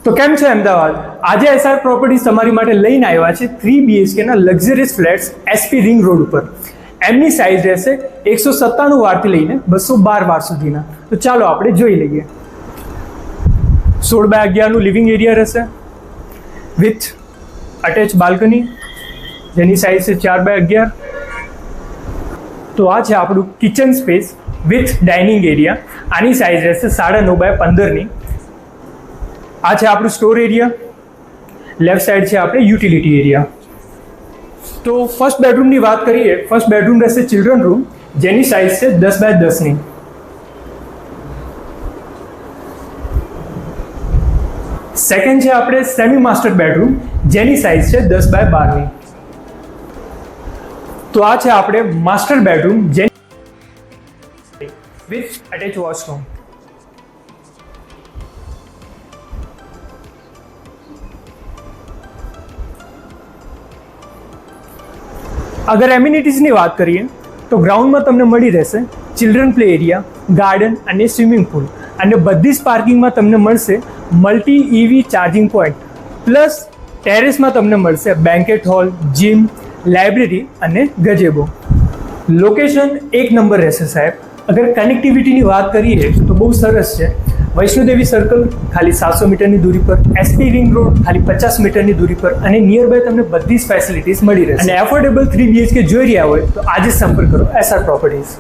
તો કેમ છે અમદાવાદ? આજે એસઆર પ્રોપર્ટીઝ તમારી માટે લઈને આવ્યા છે 3 BHK ના luxurious flats SP ring road ઉપર. એમની સાઇઝ રહેશે 197 વારથી લઈને 212 વાર સુધીના. તો ચાલો આપણે જોઈ લઈએ. 16x11 નું લિવિંગ એરિયા રહેશે વિથ અટેચ બાલ્કની, જેની સાઇઝ છે 4x11. તો આ છે આપણું kitchen space with dining area. આની સાઇઝ રહેશે 9.5x15ની. આ છે આપણું સ્ટોર એરિયા. લેફ્ટ સાઈડ છે આપણે યુટિલિટી એરિયા. તો ફર્સ્ટ બેડરૂમની વાત કરીએ. ફર્સ્ટ બેડરૂમ રહેશે ચિલ્ડ્રન રૂમ, જેની સાઇઝ છે 10x10ની. સેકન્ડ છે આપણે સેમી માસ્ટર બેડરૂમ, જેની સાઇઝ છે 10x12ની. તો આ છે આપણે માસ્ટર બેડરૂમ જેની વિથ અટેચ વોશરૂમ. અગર એમ્યુનિટીઝની વાત કરીએ તો ગ્રાઉન્ડમાં તમને મળી રહેશે ચિલ્ડ્રન પ્લે એરિયા, ગાર્ડન અને સ્વિમિંગ પુલ. અને બધી જ પાર્કિંગમાં તમને મળશે multi EV charging point. Plus ટેરેસમાં તમને મળશે બેન્કેટ હોલ, જીમ, લાઇબ્રેરી અને ગજેબો. લોકેશન એક નંબર રહેશે સાહેબ. અગર કનેક્ટિવિટીની વાત કરીએ તો બહુ સરસ છે. વૈષ્ણોદેવી સર્કલ ખાલી 700 મીટરની દૂરી પર, SP રિંગ રોડ ખાલી 50 મીટરની દૂરી પર અને નિયર બાય તમને બધી જ ફેસિલિટીઝ મળી રહેશે. અને એફોર્ડેબલ 3 BHK જોઈ રહ્યા હોય તો આજે સંપર્ક કરો એસઆર પ્રોપર્ટીઝ.